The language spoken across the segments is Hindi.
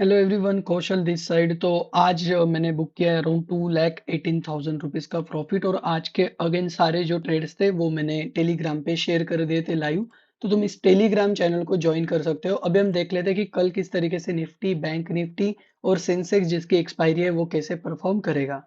Hello everyone, Kaushal this side. तो आज मैंने बुक किया है अराउंड 2,18,000 रुपीज़ का प्रॉफिट। और आज के अगेन सारे जो ट्रेड्स थे वो मैंने टेलीग्राम पे शेयर कर दिए थे लाइव। तो तुम इस टेलीग्राम चैनल को ज्वाइन कर सकते हो। अभी हम देख लेते हैं कि कल किस तरीके से निफ्टी, बैंक निफ्टी और सेंसेक्स जिसकी एक्सपायरी है वो कैसे परफॉर्म करेगा।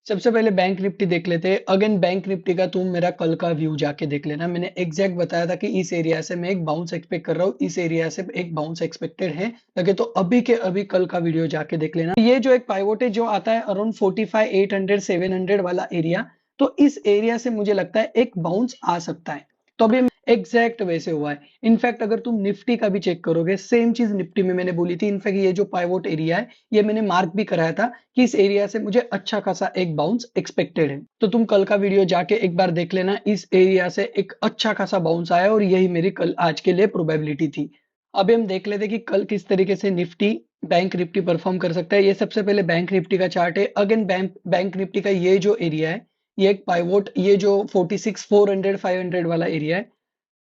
सबसे पहले बैंक निफ्टी देख लेते हैं। अगेन बैंक निफ्टी का तुम मेरा कल का व्यू जाके देख लेना। मैंने एग्जैक्ट बताया था कि इस एरिया से मैं एक बाउंस एक्सपेक्ट कर रहा हूँ, इस एरिया से एक बाउंस एक्सपेक्टेड है। लगे तो अभी के अभी कल का वीडियो जाके देख लेना। ये जो एक पाइवोट है जो आता है अराउंड 45,800 700 वाला एरिया, तो इस एरिया से मुझे लगता है एक बाउंस आ सकता है। तो अभी एग्जैक्ट वैसे हुआ है। इनफैक्ट अगर तुम निफ्टी का भी चेक करोगे, सेम चीज निफ्टी में मैंने बोली थी। इनफैक्ट ये जो पाइवोट एरिया है ये मैंने मार्क भी कराया था कि इस एरिया से मुझे अच्छा खासा एक बाउंस एक्सपेक्टेड है। तो तुम कल का वीडियो जाके एक बार देख लेना। इस एरिया से एक अच्छा खासा बाउंस आया और यही मेरी कल आज के लिए प्रोबेबिलिटी थी। अभी हम देख लेते हैं कि कल किस तरीके से निफ्टी, बैंक निफ्टी परफॉर्म कर सकता है। ये सबसे पहले बैंक निफ्टी का चार्ट है। अगेन बैंक निफ्टी का ये जो एरिया है, ये एक पाइवोट, ये जो 46,400 500 वाला एरिया है,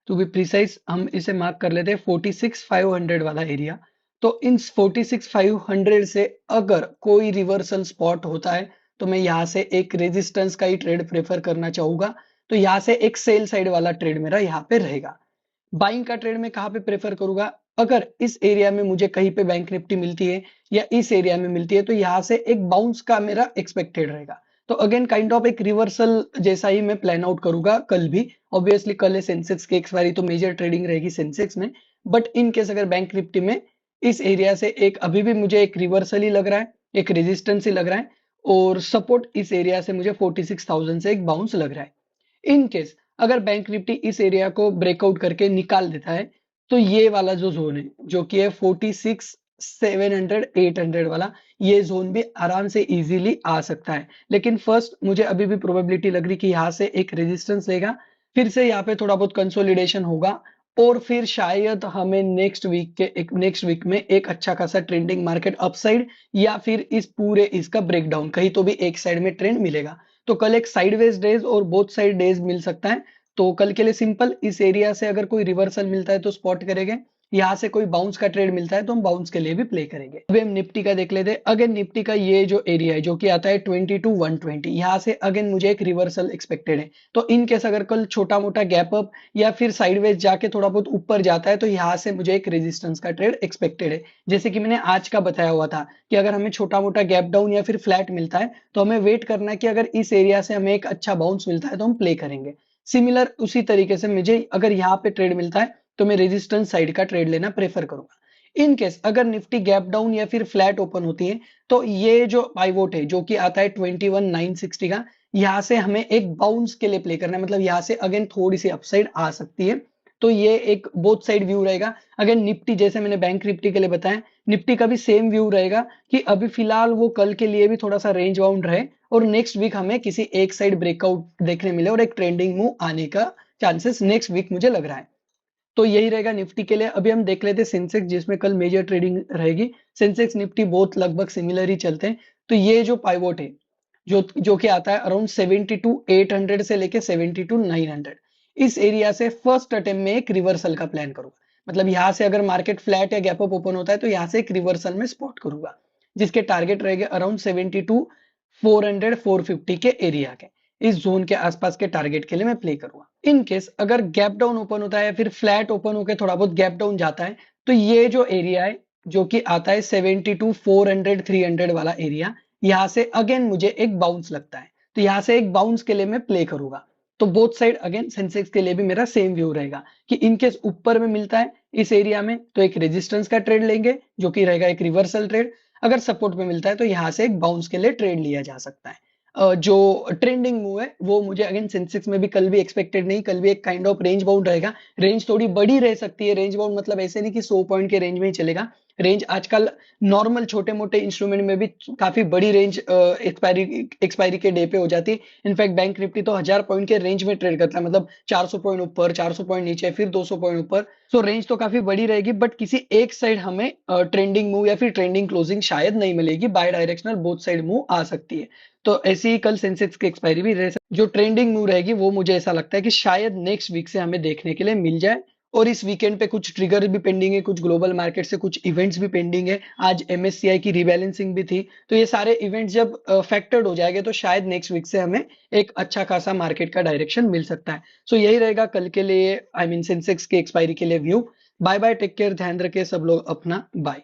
टू बी प्रिसाइज हम इसे मार्क कर लेते हैं 46,500 वाला एरिया। तो इन 46,500 से अगर कोई रिवर्सल स्पॉट होता है तो मैं यहाँ से एक रेजिस्टेंस का ही ट्रेड प्रेफर करना चाहूंगा। तो यहाँ से एक सेल साइड वाला ट्रेड मेरा यहाँ पे रहेगा। बाइंग का ट्रेड में कहाँ पे प्रेफर करूंगा? अगर इस एरिया में मुझे कहीं पे बैंक निफ्टी मिलती है या इस एरिया में मिलती है तो यहाँ से एक बाउंस का मेरा एक्सपेक्टेड रहेगा। तो अगेन काइंड ऑफ एक रिवर्सल जैसा ही मैं प्लान आउट करूंगा कल भी। ऑब्वियसली कल है सेंसेक्स की एक्सपायरी, तो मेजर ट्रेडिंग रहेगी सेंसेक्स में। बट इन केस अगर बैंक निफ्टी में इस एरिया से एक अभी भी मुझे एक रिवर्सल ही लग रहा है, एक रेजिस्टेंस ही लग रहा है, और सपोर्ट इस एरिया से मुझे 46,000 से एक बाउंस लग रहा है। इन केस अगर बैंक निफ्टी इस एरिया को ब्रेकआउट करके निकाल देता है तो ये वाला जो जोन है जो कि है 46,700 800 वाला, ये जोन भी आराम से इजीली आ सकता है। लेकिन फर्स्ट मुझे अभी भी प्रोबेबिलिटी लग रही कि यहाँ से एक रेजिस्टेंस लेगा, फिर से यहाँ पे थोड़ा बहुत कंसोलिडेशन होगा, और फिर शायद हमें नेक्स्ट वीक में एक अच्छा खासा ट्रेंडिंग मार्केट अपसाइड या फिर इस पूरे इसका ब्रेकडाउन कहीं तो भी एक साइड में ट्रेंड मिलेगा। तो कल एक साइडवेज डेज और बोथ साइड डेज मिल सकता है। तो कल के लिए सिंपल, इस एरिया से अगर कोई रिवर्सल मिलता है तो स्पॉट करेंगे, यहाँ से कोई बाउंस का ट्रेड मिलता है तो हम बाउंस के लिए भी प्ले करेंगे। अभी हम निफ्टी का देख लेते हैं। अगेन निफ्टी का ये जो एरिया है जो कि आता है 22,120, यहाँ से अगेन मुझे एक रिवर्सल एक्सपेक्टेड है। तो इन केस अगर कल छोटा मोटा गैप अप या फिर साइडवेज जाके थोड़ा बहुत ऊपर जाता है तो यहाँ से मुझे एक रेजिस्टेंस का ट्रेड एक्सपेक्टेड है। जैसे कि मैंने आज का बताया हुआ था कि अगर हमें छोटा मोटा गैप डाउन या फिर फ्लैट मिलता है तो हमें वेट करना है कि अगर इस एरिया से हमें एक अच्छा बाउंस मिलता है तो हम प्ले करेंगे। सिमिलर उसी तरीके से मुझे अगर यहाँ पे ट्रेड मिलता है तो मैं रेजिस्टेंस साइड का ट्रेड लेना प्रेफर करूंगा। इन केस अगर निफ्टी गैप डाउन या फिर फ्लैट ओपन होती है तो ये जो पाइवोट है जो कि आता है 21,960 का, यहाँ से हमें एक बाउंस के लिए प्ले करना है। मतलब यहाँ से अगेन थोड़ी सी अपसाइड आ सकती है। तो ये एक बोथ साइड व्यू रहेगा। अगेन निफ्टी जैसे मैंने बैंक निफ्टी के लिए बताया, निफ्टी का भी सेम व्यू रहेगा कि अभी फिलहाल वो कल के लिए भी थोड़ा सा रेंज बाउंड रहे और नेक्स्ट वीक हमें किसी एक साइड ब्रेकआउट देखने मिले और एक ट्रेंडिंग मूव आने का चांसेस नेक्स्ट वीक मुझे लग रहा है। तो यही रहेगा निफ्टी के लिए। अभी हम देख लेते हैं सेंसेक्स जिसमें कल मेजर ट्रेडिंग रहेगी। सेंसेक्स निफ्टी बहुत लगभग सिमिलर ही चलते हैं। तो ये जो पाइवोट है जो जो कि आता है अराउंड 72,800 से लेके 72,900, इस एरिया से फर्स्ट अटेम्प्ट में एक रिवर्सल का प्लान करूंगा। मतलब यहाँ से अगर मार्केट फ्लैट या गैप अप ओपन होता है तो यहाँ से एक रिवर्सल में स्पॉट करूंगा, जिसके टारगेट रहेंगे अराउंड 72,400 450 के एरिया के। इस जोन के आसपास के टारगेट के लिए मैं प्ले करूंगा। इन केस अगर गैप डाउन ओपन होता है या फिर फ्लैट ओपन होकर थोड़ा बहुत गैप डाउन जाता है तो ये जो एरिया है जो कि आता है 72,400 300 वाला एरिया, यहाँ से अगेन मुझे एक बाउंस लगता है। तो यहाँ से एक बाउंस के लिए मैं प्ले करूंगा। तो बोथ साइड अगेन सेंसेक्स के लिए भी मेरा सेम व्यू रहेगा कि इनकेस ऊपर में मिलता है इस एरिया में तो एक रेजिस्टेंस का ट्रेड लेंगे जो कि रहेगा एक रिवर्सल ट्रेड। अगर सपोर्ट में मिलता है तो यहाँ से एक बाउंस के लिए ट्रेड लिया जा सकता है। जो ट्रेंडिंग मूव है वो मुझे अगेन सेंसेक्स में भी कल भी एक्सपेक्टेड नहीं, कल भी एक काइंड ऑफ रेंज बाउंड रहेगा। रेंज थोड़ी बड़ी रह सकती है। रेंज बाउंड मतलब ऐसे नहीं कि 100 पॉइंट के रेंज में ही चलेगा। रेंज आजकल नॉर्मल छोटे मोटे इंस्ट्रूमेंट में भी काफी बड़ी रेंज एक्सपायरी एक्सपायरी के डे पे हो जाती है। इनफैक्ट बैंक निफ्टी तो 1,000 पॉइंट के रेंज में ट्रेड करता है, मतलब 400 पॉइंट ऊपर, 400 पॉइंट नीचे, फिर 200 पॉइंट ऊपर। सो रेंज तो काफी बड़ी रहेगी बट किसी एक साइड हमें ट्रेंडिंग मूव या फिर ट्रेंडिंग क्लोजिंग शायद नहीं मिलेगी। Bidirectional both side move आ सकती है। तो ऐसी ही कल सेंसेक्स की एक्सपायरी भी रह सकती है। जो ट्रेंडिंग मूव रहेगी वो मुझे ऐसा लगता है कि शायद नेक्स्ट वीक से हमें देखने के लिए मिल जाए और इस वीकेंड पे कुछ ट्रिगर भी पेंडिंग है, कुछ ग्लोबल मार्केट से कुछ इवेंट्स भी पेंडिंग है। आज एमएससीआई की रीबैलेंसिंग भी थी। तो ये सारे इवेंट्स जब फैक्टर्ड हो जाएंगे तो शायद नेक्स्ट वीक से हमें एक अच्छा खासा मार्केट का डायरेक्शन मिल सकता है। सो यही रहेगा कल के लिए, आई मीन सेंसेक्स के एक्सपायरी के लिए view. Bye bye, take care, ध्यान रखे सब लोग अपना, बाय।